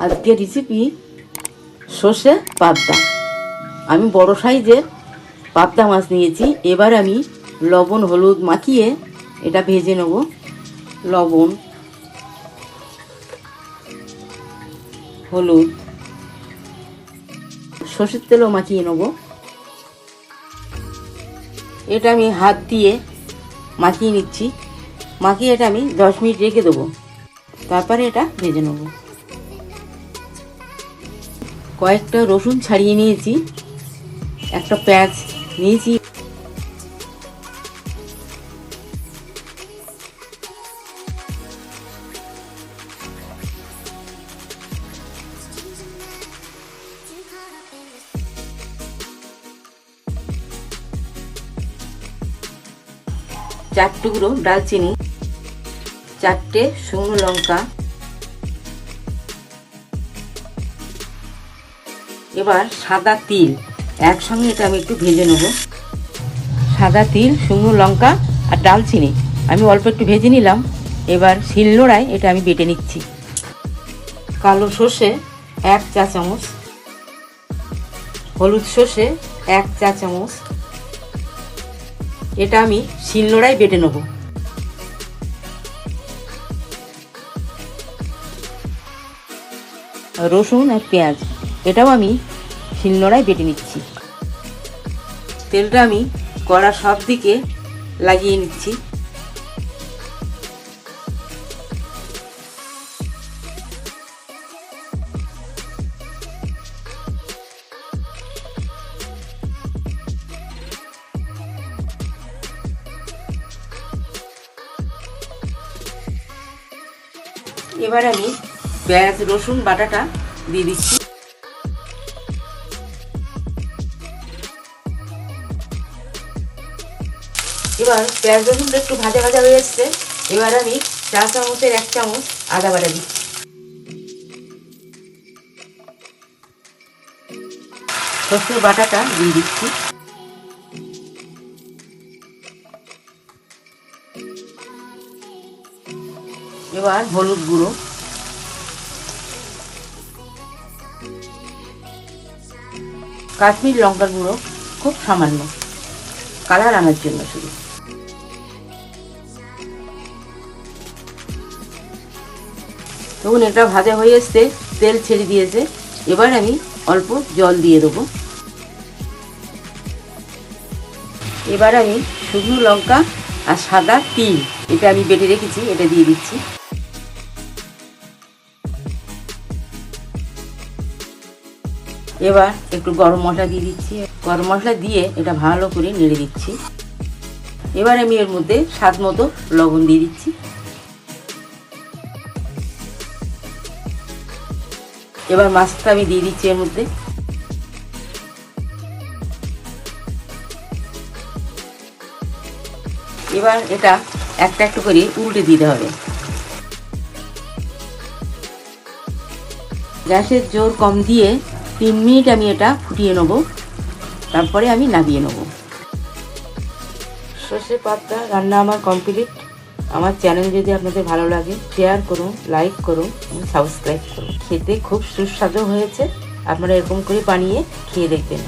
আজকের রেসিপি সর্ষে পাবদা। আমি বড় সাইজের পাবদা মাছ নিয়েছি। এবার আমি লবণ হলুদ মাখিয়ে এটা ভেজে নেব। লবণ হলুদ সর্ষের তেলও মাখিয়ে নেব। এটা আমি হাত দিয়ে মাখিয়ে নিচ্ছি। মাখিয়ে এটা আমি 10 মিনিট রেখে দেবো, তারপরে এটা ভেজে নেব। কয়েকটা রসুন ছাড়িয়ে নিয়েছি, একটা পেঁয়াজ নিয়েছি। চার টুকরো দারচিনি, 4টে শুকনো লঙ্কা। এবার সাদা তিল একসঙ্গে এটা আমি একটু ভেজে নেব। সাদা তিল, শুকনো লঙ্কা আর দারচিনি আমি অল্প একটু ভেজে নিলাম। এবার শিলনোড়ায় এটা আমি বেটে নিচ্ছি। কালো সর্ষে 1 চা চামচ, হলুদ সর্ষে 1 চা চামচ। এটা আমি শিলনোড়ায় বেটে নেব। রসুন আর পেঁয়াজ এটাও আমি শিলনোড়ায় বেটে নিচ্ছি। তেলটা আমি কড়া সব দিকে লাগিয়ে নিচ্ছি। এবার আমি পেঁয়াজ রসুন বাটাটা দিয়ে দিচ্ছি। এবার পেঁয়াজ রসুনটা একটু ভাজা ভাজা হয়ে এসছে। এবার আমি চা চামচের 1 চামচ আদা বাটা দিচ্ছি। সর্ষের বাটাটা দিয়ে দিচ্ছি। এবার হলুদ গুঁড়ো, কাশ্মীর লঙ্কার গুঁড়ো খুব সামান্য, কালার আনার জন্য শুধু। তখন এটা ভাজা হয়ে এসছে, তেল ছেড়ে দিয়েছে। এবার আমি অল্প জল দিয়ে দেবো। এবার আমি শুকনো লঙ্কা আর সাদা তিল এটা আমি বেটে রেখেছি, এটা দিয়ে দিচ্ছি। এবার একটু গরম মশলা দিয়ে দিচ্ছি। গরম মশলা দিয়ে এটা ভালো করে নেড়ে দিচ্ছি। এবার আমি এর মধ্যে স্বাদ মতো লবণ দিয়ে দিচ্ছি। এবার মাছটা আমি দিয়ে দিচ্ছি এর মধ্যে। এবার এটা একটা একটু করে উল্টে দিতে হবে। গ্যাসের জোর কম দিয়ে 3 মিনিট আমি এটা ফুটিয়ে নেব, তারপরে আমি নামিয়ে নেব। সর্ষে পাবদা রান্না আমার কমপ্লিট। আমার চ্যানেল যদি আপনাদের ভালো লাগে শেয়ার করুন, লাইক করুন এবং সাবস্ক্রাইব করুন। খেতে খুব সুস্বাদু হয়েছে। আপনারা এরকম করে বানিয়ে খেয়ে দেখবেন।